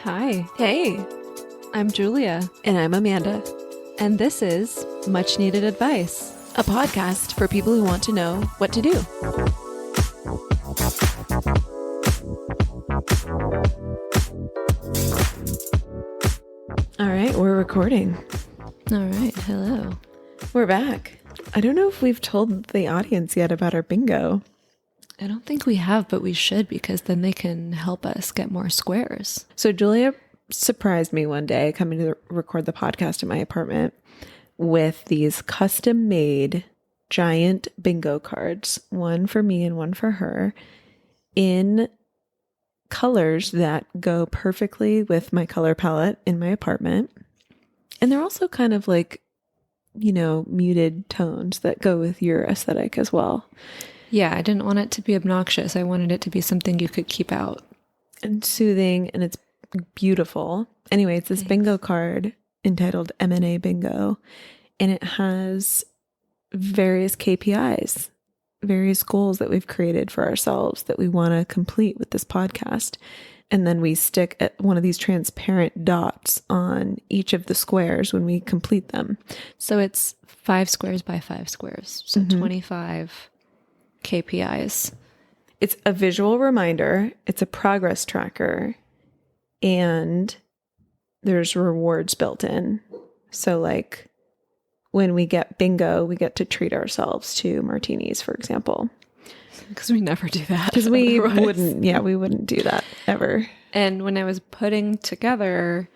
Hi, Hey, I'm Julia, and I'm Amanda, and this is Much Needed Advice. a podcast for people who want to know what to do. All right, we're recording. All right, hello. We're back. I don't know if we've told the audience yet about our bingo. I don't think we have, but we should because then they can help us get more squares. So Julia surprised me one day coming to record the podcast in my apartment with these custom-made giant bingo cards, one for me and one for her, in colors that go perfectly with my color palette in my apartment. And they're also kind of like, muted tones that go with your aesthetic as well. Yeah, I didn't want it to be obnoxious. I wanted it to be something you could keep out. And soothing, and it's beautiful. Anyway, it's this bingo card entitled M&A Bingo, and it has various KPIs, various goals that we've created for ourselves that we want to complete with this podcast. And then we stick at one of these transparent dots on each of the squares when we complete them. So it's 5 squares by 5 squares. So 25 KPIs. It's a visual reminder, it's a progress tracker, and there's rewards built in. So like when we get bingo, we get to treat ourselves to martinis, for example. Because we never do that. Because we otherwise. wouldn't do that ever. And when I was putting together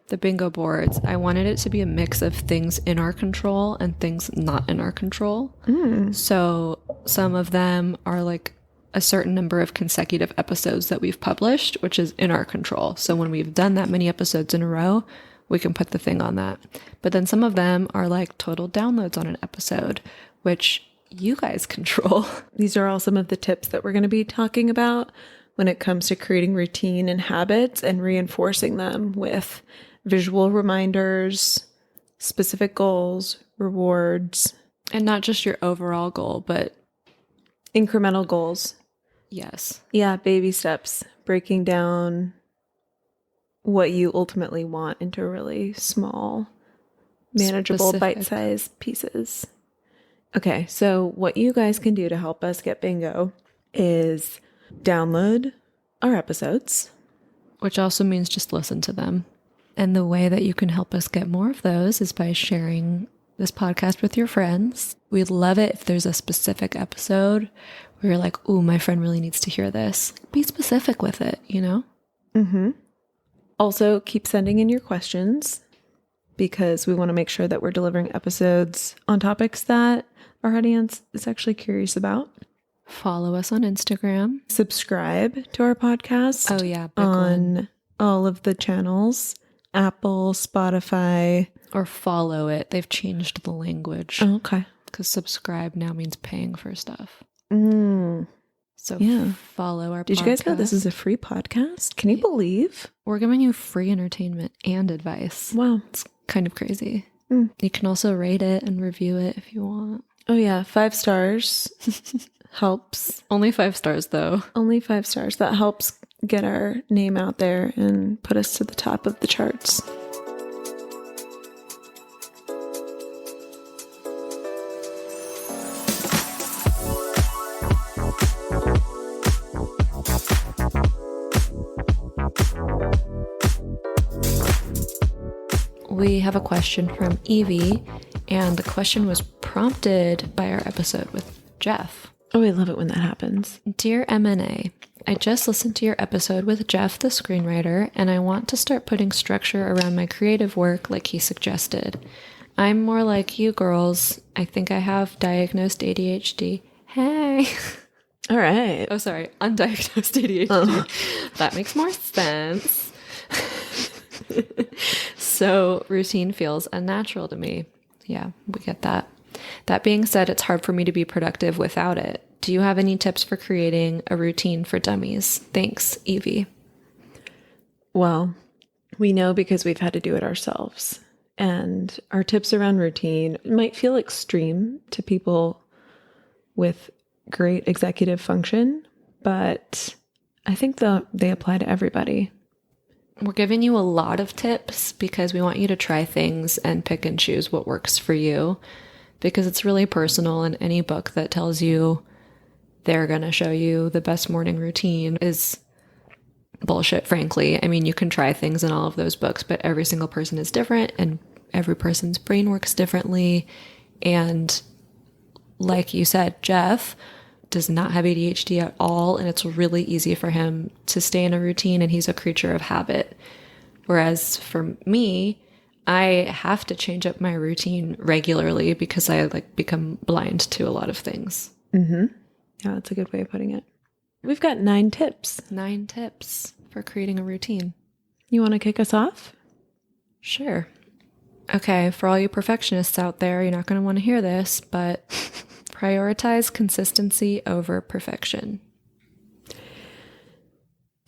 the bingo boards, I wanted it to be a mix of things in our control and things not in our control. So some of them are like a certain number of consecutive episodes that we've published, which is in our control. So when we've done that many episodes in a row, we can put the thing on that. But then some of them are like total downloads on an episode, which you guys control. These are all some of the tips that we're going to be talking about when it comes to creating routine and habits and reinforcing them with visual reminders, specific goals, rewards. And not just your overall goal, but Incremental goals. yes. Yeah, baby steps, breaking down what you ultimately want into really small, manageable, Specific. bite-sized pieces. Okay, so what you guys can do to help us get bingo is download our episodes. Which also means just listen to them. And the way that you can help us get more of those is by sharing this podcast with your friends. We'd love it if there's a specific episode where you're like, ooh, my friend really needs to hear this. Be specific with it, you know? Also, keep sending in your questions because we want to make sure that we're delivering episodes on topics that our audience is actually curious about. Follow us on Instagram. Subscribe to our podcast. Oh, yeah. Big on one. all of the channels, Apple, Spotify. Or follow it. They've changed the language. Oh, okay. Because subscribe now means paying for stuff. So Yeah. follow our podcast. Did you guys know this is a free podcast? Can you believe? We're giving you free entertainment and advice. Wow. It's kind of crazy. You can also rate it and review it if you want. Oh, yeah. 5 stars helps. Only 5 stars, though. Only 5 stars. That helps get our name out there and put us to the top of the charts. We have a question from Evie, and the question was prompted by our episode with Jeff. Oh, I love it when that happens. Dear MNA, I just listened to your episode with Jeff, the screenwriter, and I want to start putting structure around my creative work like he suggested. I'm more like you girls. I think I have diagnosed ADHD. Hey. All right. Oh, sorry. Undiagnosed ADHD. That makes more sense. So routine feels unnatural to me. Yeah, we get that. That being said, it's hard for me to be productive without it. Do you have any tips for creating a routine for dummies? Thanks, Evie. Well, we know because we've had to do it ourselves. And our tips around routine might feel extreme to people with great executive function, but I think they apply to everybody. We're giving you a lot of tips because we want you to try things and pick and choose what works for you, because it's really personal, and any book that tells you they're going to show you the best morning routine is bullshit, frankly. I mean, you can try things in all of those books, but every single person is different and every person's brain works differently. And like you said, Jeff does not have ADHD at all, and it's really easy for him to stay in a routine, and he's a creature of habit. Whereas for me, I have to change up my routine regularly because I become blind to a lot of things. Mm-hmm. Yeah, that's a good way of putting it. We've got 9 tips. 9 tips for creating a routine. You want to kick us off? Sure. Okay, for all you perfectionists out there, you're not going to want to hear this, but prioritize consistency over perfection.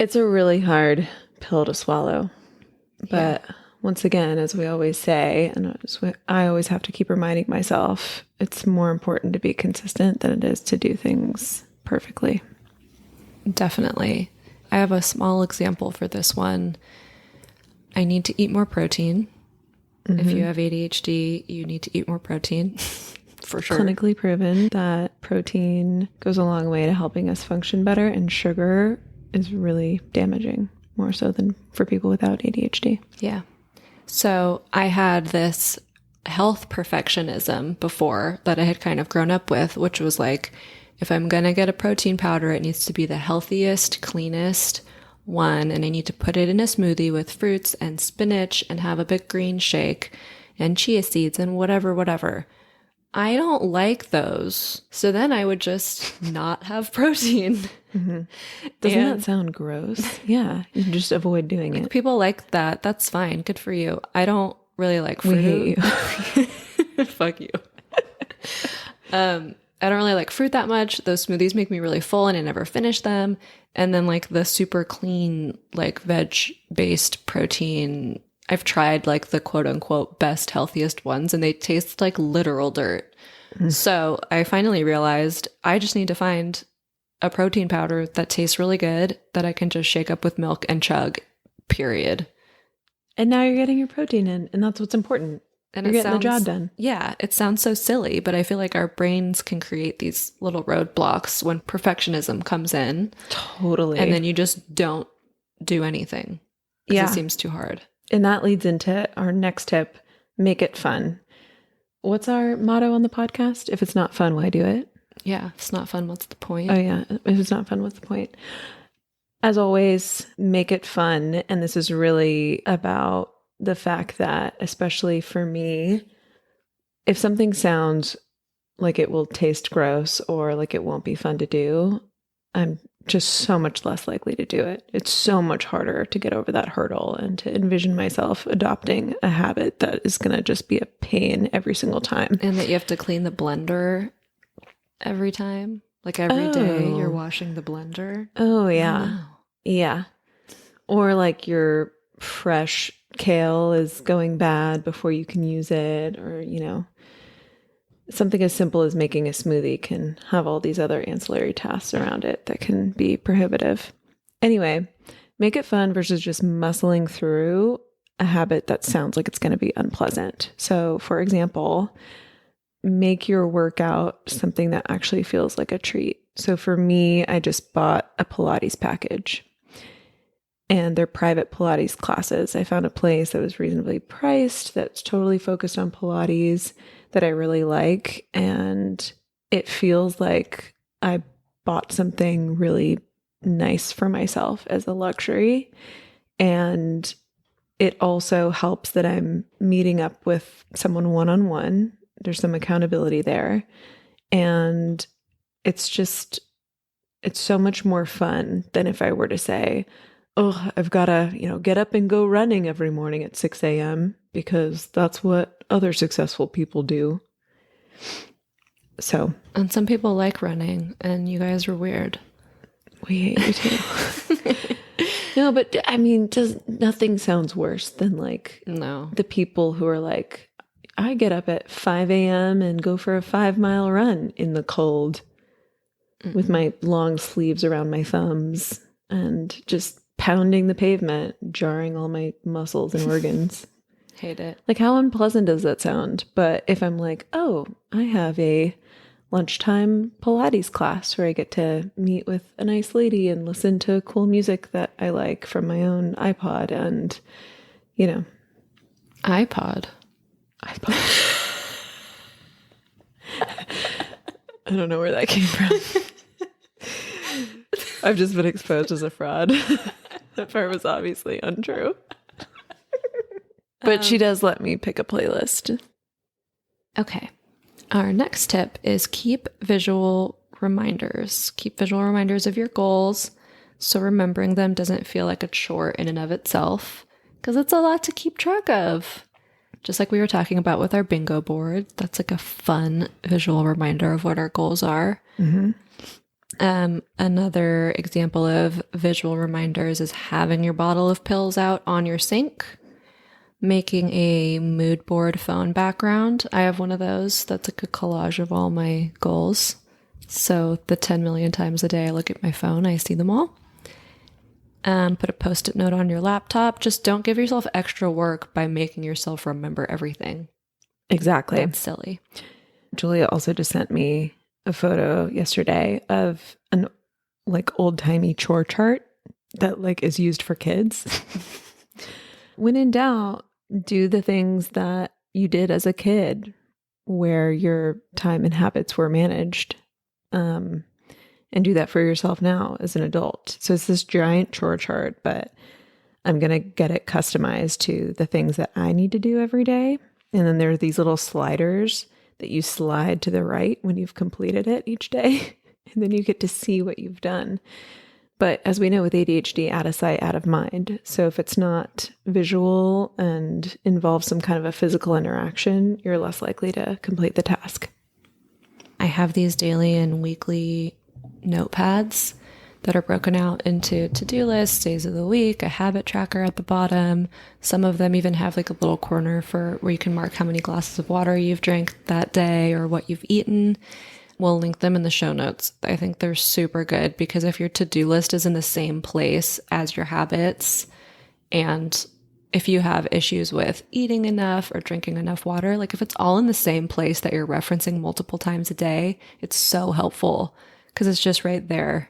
It's a really hard pill to swallow. But once again, as we always say, and I always have to keep reminding myself, it's more important to be consistent than it is to do things perfectly. Definitely. I have a small example for this one. I need to eat more protein. Mm-hmm. If you have ADHD, you need to eat more protein. For sure. Clinically proven that protein goes a long way to helping us function better, and sugar is really damaging, more so than for people without ADHD. Yeah. So I had this health perfectionism before that I had kind of grown up with, which was like, if I'm going to get a protein powder, it needs to be the healthiest, cleanest one, and I need to put it in a smoothie with fruits and spinach and have a big green shake and chia seeds and whatever. I don't like those. So then I would just not have protein. Mm-hmm. Doesn't that sound gross? Yeah, you just avoid doing it. People like that. That's fine. Good for you. I don't really like fruit. We hate you. Fuck you. I don't really like fruit that much. Those smoothies make me really full and I never finish them. And then like the super clean, like veg-based protein, I've tried like the quote unquote best, healthiest ones, and they taste like literal dirt. Mm. So I finally realized I just need to find a protein powder that tastes really good that I can just shake up with milk and chug, period. And now you're getting your protein in, and that's what's important. And you're getting the job done. Yeah, it sounds so silly, but I feel like our brains can create these little roadblocks when perfectionism comes in. Totally. And then you just don't do anything because it seems too hard. And that leads into our next tip, make it fun. What's our motto on the podcast? If it's not fun, why do it? Yeah, if it's not fun, what's the point? Oh yeah, if it's not fun, what's the point? As always, make it fun. And this is really about the fact that, especially for me, if something sounds like it will taste gross or like it won't be fun to do, I'm just so much less likely to do it. It's so much harder to get over that hurdle and to envision myself adopting a habit that is going to just be a pain every single time. And that you have to clean the blender every time. Like every day you're washing the blender. Oh, yeah. Yeah. Or like your fresh kale is going bad before you can use it, or, you know, something as simple as making a smoothie can have all these other ancillary tasks around it that can be prohibitive. Anyway, make it fun versus just muscling through a habit that sounds like it's going to be unpleasant. So, for example, make your workout something that actually feels like a treat. So for me, I just bought a Pilates package. And they're private Pilates classes. I found a place that was reasonably priced, that's totally focused on Pilates, that I really like. And it feels like I bought something really nice for myself as a luxury. And it also helps that I'm meeting up with someone one-on-one. There's some accountability there. And it's so much more fun than if I were to say, oh, I've got to, get up and go running every morning at 6 a.m. because that's what other successful people do. So. And some people like running, and you guys are weird. We hate you too. No, but I mean, just nothing sounds worse than the people who are like, I get up at 5 a.m. and go for a 5-mile run in the cold with my long sleeves around my thumbs and just pounding the pavement, jarring all my muscles and organs. Hate it. Like, how unpleasant does that sound? But if I'm like, oh, I have a lunchtime Pilates class where I get to meet with a nice lady and listen to cool music that I like from my own iPod and, you know. iPod. I don't know where that came from. I've just been exposed as a fraud. That part was obviously untrue. But she does let me pick a playlist. Okay. Our next tip is keep visual reminders. Keep visual reminders of your goals so remembering them doesn't feel like a chore in and of itself, because it's a lot to keep track of. Just like we were talking about with our bingo board, that's like a fun visual reminder of what our goals are. Mm-hmm. Another example of visual reminders is having your bottle of pills out on your sink, making a mood board phone background. I have one of those. That's like a collage of all my goals. So the 10 million times a day I look at my phone, I see them all. Put a Post-it note on your laptop. Just don't give yourself extra work by making yourself remember everything. Exactly. That's silly. Julia also just sent me a photo yesterday of an like old-timey chore chart that like is used for kids. When in doubt, do the things that you did as a kid where your time and habits were managed. And do that for yourself now as an adult. So it's this giant chore chart, but I'm going to get it customized to the things that I need to do every day. And then there are these little sliders that you slide to the right when you've completed it each day. And then you get to see what you've done. But as we know with ADHD, out of sight, out of mind. So if it's not visual and involves some kind of a physical interaction, you're less likely to complete the task. I have these daily and weekly notepads that are broken out into to-do lists, days of the week, a habit tracker at the bottom. Some of them even have like a little corner for where you can mark how many glasses of water you've drank that day or what you've eaten. We'll link them in the show notes. I think they're super good because if your to-do list is in the same place as your habits, and if you have issues with eating enough or drinking enough water, like if it's all in the same place that you're referencing multiple times a day, it's so helpful because it's just right there.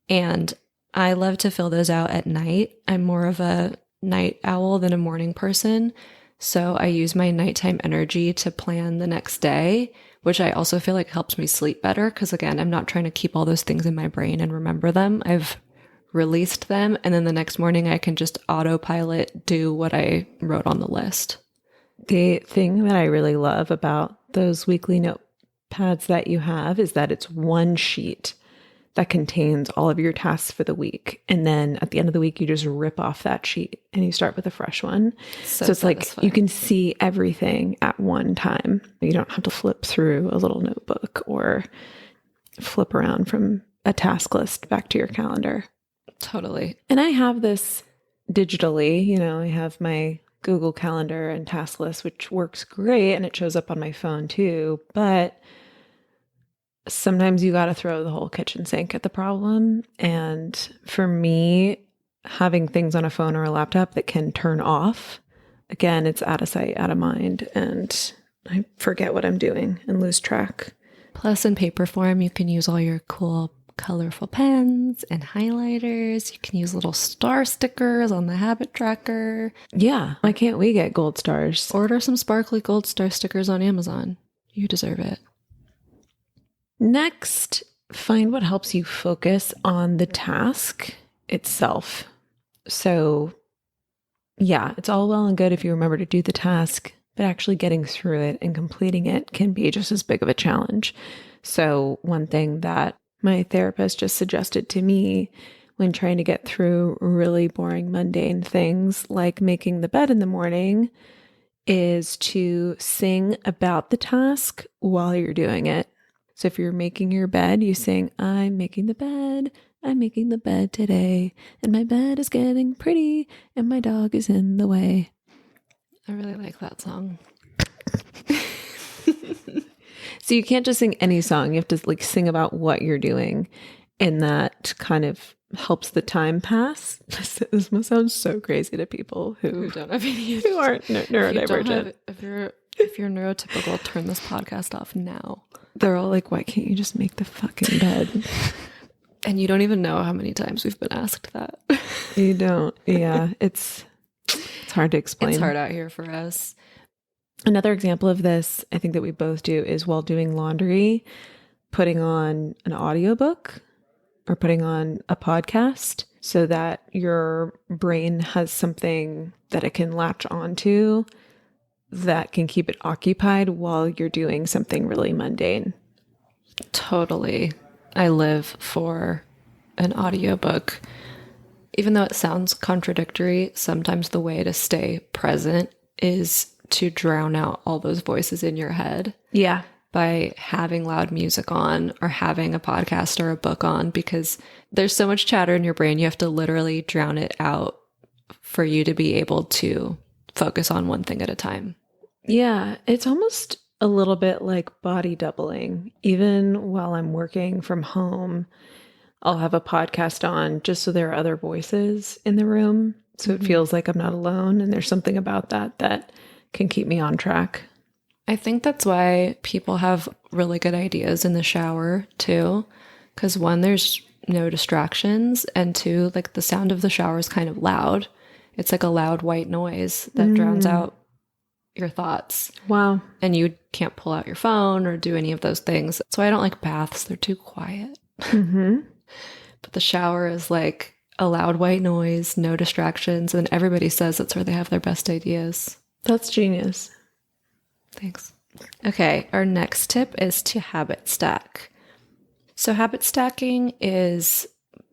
And I love to fill those out at night. I'm more of a night owl than a morning person. So I use my nighttime energy to plan the next day, which I also feel like helps me sleep better. Because again, I'm not trying to keep all those things in my brain and remember them. I've released them. And then the next morning I can just autopilot do what I wrote on the list. The thing that I really love about those weekly notepads that you have is that it's one sheet that contains all of your tasks for the week. And then at the end of the week, you just rip off that sheet and you start with a fresh one. So it's satisfying. Like you can see everything at one time. You don't have to flip through a little notebook or flip around from a task list back to your calendar. Totally. And I have this digitally, I have my Google Calendar and task list, which works great. And it shows up on my phone too. But sometimes you got to throw the whole kitchen sink at the problem. And for me, having things on a phone or a laptop that can turn off, again, it's out of sight, out of mind. And I forget what I'm doing and lose track. Plus in paper form, you can use all your cool colorful pens and highlighters. You can use little star stickers on the habit tracker. Yeah. Why can't we get gold stars? Order some sparkly gold star stickers on Amazon. You deserve it. Next, find what helps you focus on the task itself. So, yeah, it's all well and good if you remember to do the task, but actually getting through it and completing it can be just as big of a challenge. So, one thing that my therapist just suggested to me when trying to get through really boring, mundane things like making the bed in the morning is to sing about the task while you're doing it. So if you're making your bed, you sing, I'm making the bed today, and my bed is getting pretty, and my dog is in the way. I really like that song. So you can't just sing any song. You have to sing about what you're doing. and that kind of helps the time pass. This must sound so crazy to people who don't have ADHD. who aren't neurodivergent. If you're neurotypical, turn this podcast off now. They're all like, why can't you just make the fucking bed? And you don't even know how many times we've been asked that. You don't. Yeah, it's hard to explain. It's hard out here for us. Another example of this, I think that we both do, is while doing laundry, putting on an audiobook or putting on a podcast so that your brain has something that it can latch onto that can keep it occupied while you're doing something really mundane. Totally. I live for an audiobook. Even though it sounds contradictory, sometimes the way to stay present is to drown out all those voices in your head. Yeah. By having loud music on or having a podcast or a book on, because there's so much chatter in your brain. You have to literally drown it out for you to be able to focus on one thing at a time. Yeah. It's almost a little bit like body doubling. Even while I'm working from home, I'll have a podcast on just so there are other voices in the room. So it feels like I'm not alone. And there's something about that can keep me on track. I think that's why people have really good ideas in the shower too. Because one, there's no distractions. And two, like the sound of the shower is kind of loud. It's like a loud white noise that drowns out your thoughts. Wow. And you can't pull out your phone or do any of those things. So I don't like baths. They're too quiet. But the shower is like a loud white noise, no distractions. And everybody says that's where they have their best ideas. That's genius. Thanks. Okay, our next tip is to habit stack. So habit stacking is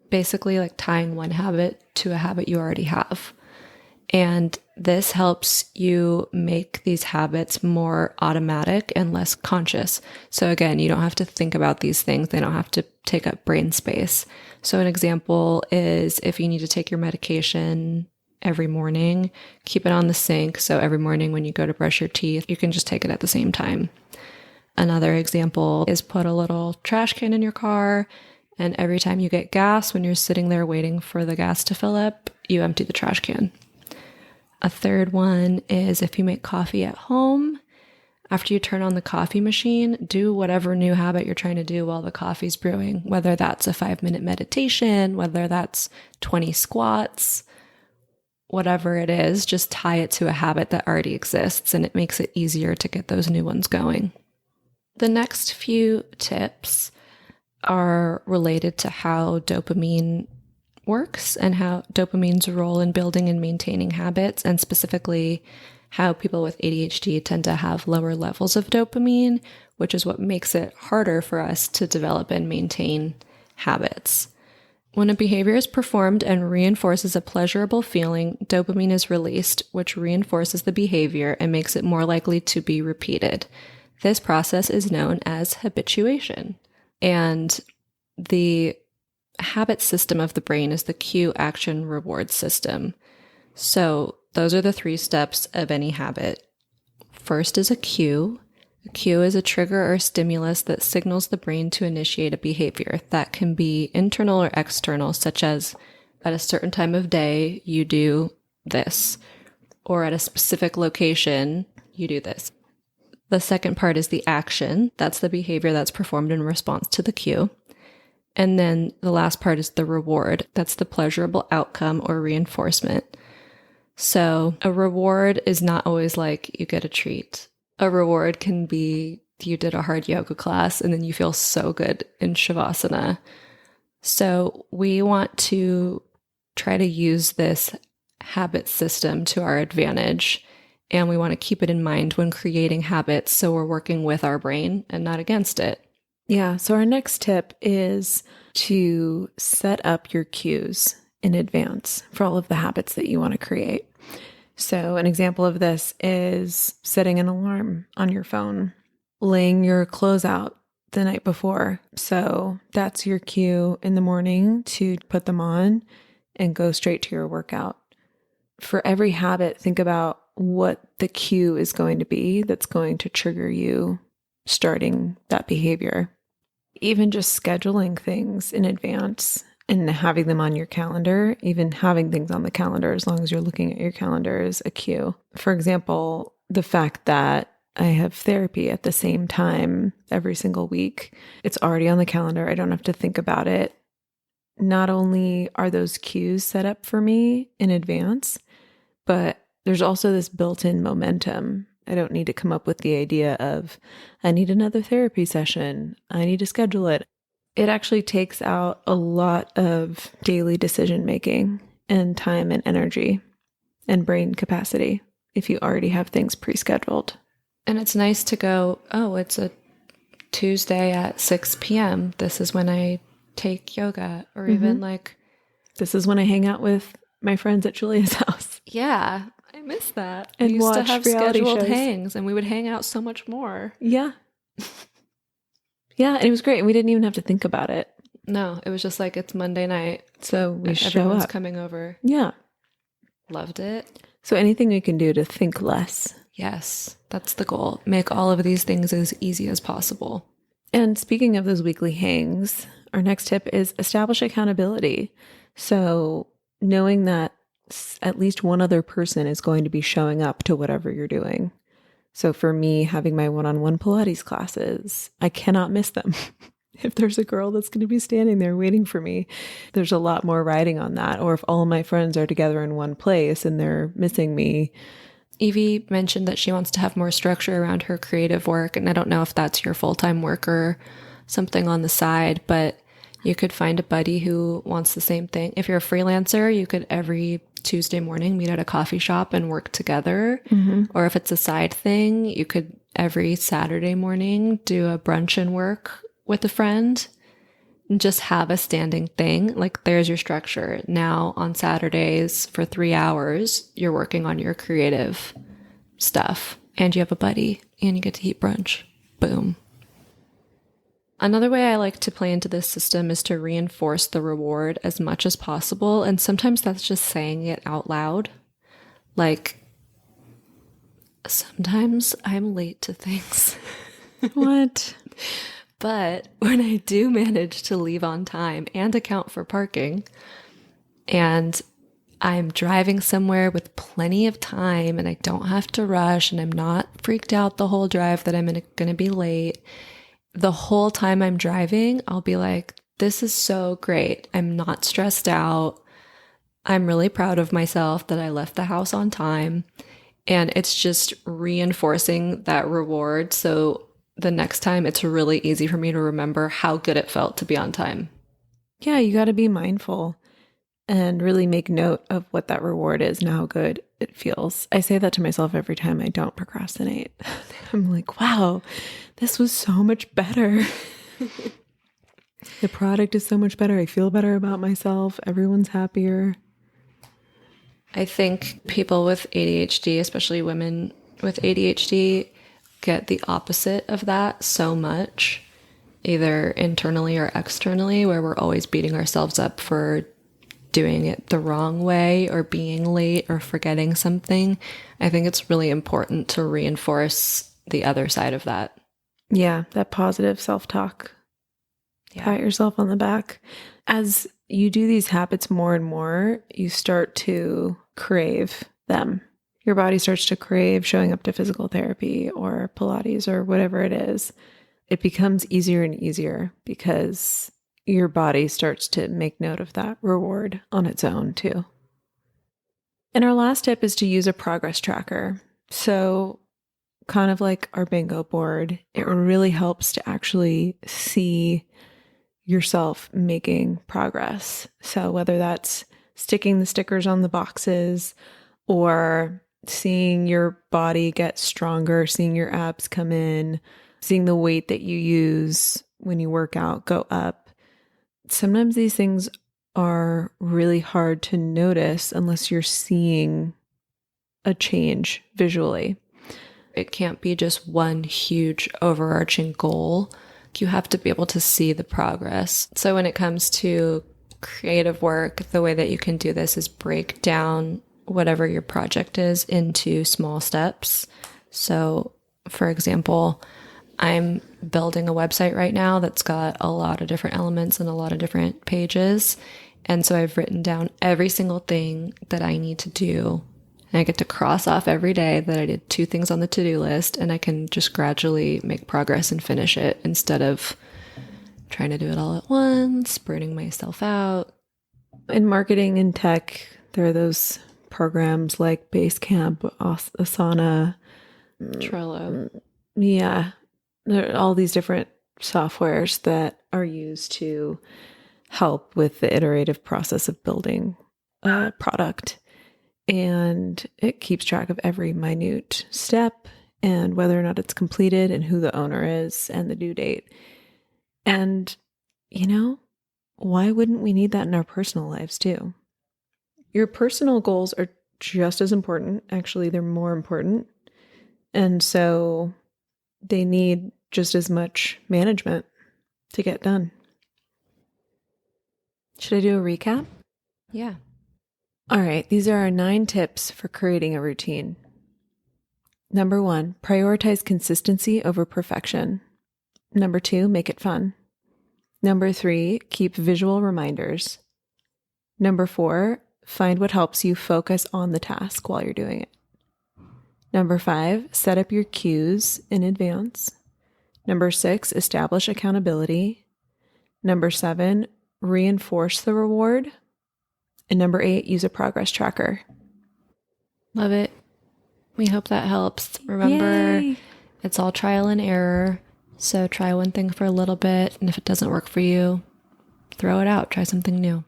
basically like tying one habit to a habit you already have. And this helps you make these habits more automatic and less conscious. So again, you don't have to think about these things. They don't have to take up brain space. So an example is if you need to take your medication every morning, keep it on the sink. So every morning when you go to brush your teeth, you can just take it at the same time. Another example is put a little trash can in your car. And every time you get gas, when you're sitting there waiting for the gas to fill up, you empty the trash can. A third one is if you make coffee at home, after you turn on the coffee machine, do whatever new habit you're trying to do while the coffee's brewing, whether that's a 5-minute meditation, whether that's 20 squats, whatever it is, just tie it to a habit that already exists, and it makes it easier to get those new ones going. The next few tips are related to how dopamine works and how dopamine's role in building and maintaining habits, and specifically how people with ADHD tend to have lower levels of dopamine, which is what makes it harder for us to develop and maintain habits. When a behavior is performed and reinforces a pleasurable feeling, dopamine is released, which reinforces the behavior and makes it more likely to be repeated. This process is known as habituation. And the habit system of the brain is the cue, action, reward system. So those are the 3 steps of any habit. First is a cue. A cue is a trigger or stimulus that signals the brain to initiate a behavior. That can be internal or external, such as at a certain time of day, you do this, or at a specific location, you do this. The second part is the action. That's the behavior that's performed in response to the cue. And then the last part is the reward. That's the pleasurable outcome or reinforcement. So a reward is not always like you get a treat. A reward can be you did a hard yoga class and then you feel so good in Shavasana. So we want to try to use this habit system to our advantage, and we want to keep it in mind when creating habits so we're working with our brain and not against it. Yeah, so our next tip is to set up your cues in advance for all of the habits that you want to create. So an example of this is setting an alarm on your phone, laying your clothes out the night before. So that's your cue in the morning to put them on and go straight to your workout. For every habit, think about what the cue is going to be that's going to trigger you starting that behavior. even just scheduling things in advance and having them on your calendar, even having things on the calendar, as long as you're looking at your calendar, is a cue. For example, the fact that I have therapy at the same time every single week, it's already on the calendar. I don't have to think about it. Not only are those cues set up for me in advance, but there's also this built-in momentum. I don't need to come up with the idea of, I need another therapy session. I need to schedule it. It actually takes out a lot of daily decision making and time and energy and brain capacity if you already have things pre-scheduled. And it's nice to go, oh, it's a Tuesday at 6 p.m. This is when I take yoga, or even like, this is when I hang out with my friends at Julia's house. Yeah, I miss that. And we used to watch have reality scheduled shows. hangs, and we would hang out so much more. Yeah. Yeah, and it was great. And we didn't even have to think about it. No, it was just like, it's Monday night, so we show everyone's up. coming over. Yeah. Loved it. So anything we can do to think less. Yes, that's the goal. Make all of these things as easy as possible. And speaking of those weekly hangs, our next tip is establish accountability. So knowing that at least one other person is going to be showing up to whatever you're doing. So for me, having my one-on-one Pilates classes, I cannot miss them. If there's a girl that's going to be standing there waiting for me, there's a lot more riding on that. Or if all of my friends are together in one place and they're missing me. Evie mentioned that she wants to have more structure around her creative work. And I don't know if that's your full-time work or something on the side, but you could find a buddy who wants the same thing. If you're a freelancer, you could every Tuesday morning meet at a coffee shop and work together. Or if it's a side thing, you could every Saturday morning do a brunch and work with a friend and just have a standing thing. Like, there's your structure. Now on Saturdays for 3 hours, you're working on your creative stuff and you have a buddy and you get to eat brunch. Boom. Another way I like to play into this system is to reinforce the reward as much as possible. And sometimes that's just saying it out loud. Like, sometimes I'm late to things. What? But when I do manage to leave on time and account for parking, and I'm driving somewhere with plenty of time and I don't have to rush and I'm not freaked out the whole drive that I'm going to be late, the whole time I'm driving, I'll be like, this is so great. I'm not stressed out. I'm really proud of myself that I left the house on time. And it's just reinforcing that reward. So the next time, it's really easy for me to remember how good it felt to be on time. Yeah, you got to be mindful and really make note of what that reward is and how good it feels. I say that to myself every time I don't procrastinate. I'm like, wow, this was so much better. The product is so much better. I feel better about myself. Everyone's happier. I think people with ADHD, especially women with ADHD, get the opposite of that so much, either internally or externally, where we're always beating ourselves up for doing it the wrong way or being late or forgetting something. I think it's really important to reinforce the other side of that. Yeah, that positive self-talk. Yeah. Pat yourself on the back. As you do these habits more and more, you start to crave them. Your body starts to crave showing up to physical therapy or Pilates or whatever it is. It becomes easier and easier because your body starts to make note of that reward on its own too. And our last tip is to use a progress tracker. So kind of like our bingo board, it really helps to actually see yourself making progress. So whether that's sticking the stickers on the boxes or seeing your body get stronger, seeing your abs come in, seeing the weight that you use when you work out go up. Sometimes these things are really hard to notice unless you're seeing a change visually. It can't be just one huge overarching goal. You have to be able to see the progress. So when it comes to creative work, the way that you can do this is break down whatever your project is into small steps. So, for example, I'm building a website right now that's got a lot of different elements and a lot of different pages. And so I've written down every single thing that I need to do. And I get to cross off every day that I did 2 things on the to-do list, and I can just gradually make progress and finish it instead of trying to do it all at once, burning myself out. In marketing and tech, there are those programs like Basecamp, Asana, Trello. Yeah. There are all these different softwares that are used to help with the iterative process of building a product. And it keeps track of every minute step and whether or not it's completed and who the owner is and the due date. And, why wouldn't we need that in our personal lives too? Your personal goals are just as important. Actually, they're more important. And so they need just as much management to get done. Should I do a recap? Yeah. All right. These are our 9 tips for creating a routine. Number 1, prioritize consistency over perfection. Number 2, make it fun. Number 3, keep visual reminders. Number 4, find what helps you focus on the task while you're doing it. Number 5, set up your cues in advance. Number 6, establish accountability. Number 7, reinforce the reward. And number 8, use a progress tracker. Love it. We hope that helps. Remember, Yay. It's all trial and error. So try one thing for a little bit, and if it doesn't work for you, throw it out. Try something new.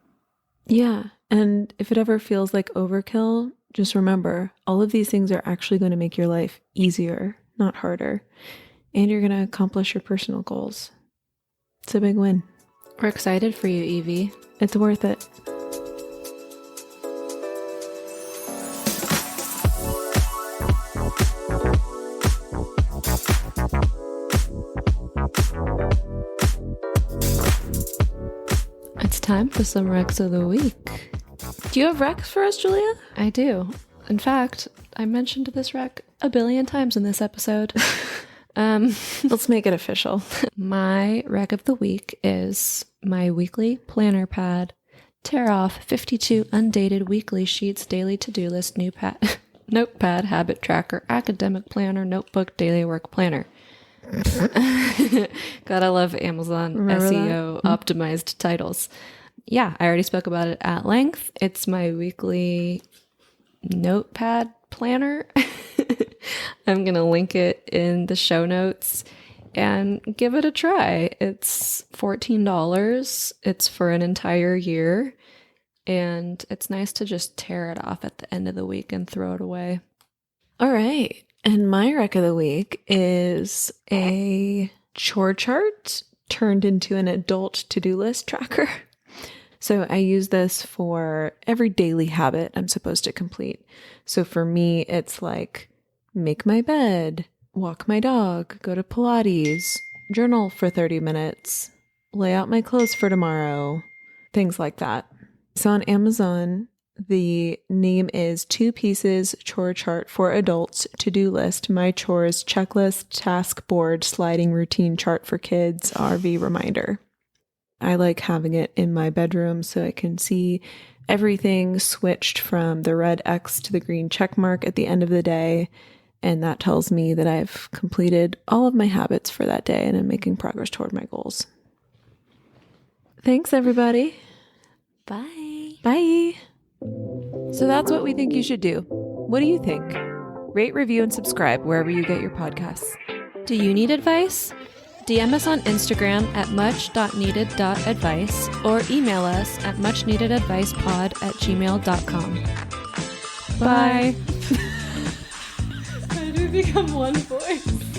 Yeah. And if it ever feels like overkill, just remember, all of these things are actually going to make your life easier, not harder. And you're going to accomplish your personal goals. It's a big win. We're excited for you, Evie. It's worth it. It's time for some Recs of the Week. Do you have recs for us, Julia? I do. In fact, I mentioned this rec a billion times in this episode. Let's make it official. My rec of the week is my weekly planner pad. Tear off 52 undated weekly sheets, daily to-do list, notepad, habit tracker, academic planner, notebook, daily work planner. Gotta love Amazon Remember SEO optimized titles. Yeah, I already spoke about it at length. It's my weekly notepad planner. I'm going to link it in the show notes and give it a try. It's $14. It's for an entire year. And it's nice to just tear it off at the end of the week and throw it away. All right. And my rec of the week is a chore chart turned into an adult to-do list tracker. So I use this for every daily habit I'm supposed to complete. So for me, it's like make my bed, walk my dog, go to Pilates, journal for 30 minutes, lay out my clothes for tomorrow, things like that. So on Amazon, the name is 2 Pieces Chore Chart for Adults To-Do List, My Chores Checklist, Task Board, Sliding Routine Chart for Kids, RV Reminder. I like having it in my bedroom so I can see everything switched from the red X to the green check mark at the end of the day. And that tells me that I've completed all of my habits for that day and I'm making progress toward my goals. Thanks, everybody. Bye. Bye. So that's what we think you should do. What do you think? Rate, review, and subscribe wherever you get your podcasts. Do you need advice? DM us on Instagram at much.needed.advice or email us at muchneededadvicepod@gmail.com. Bye. How did we become one voice?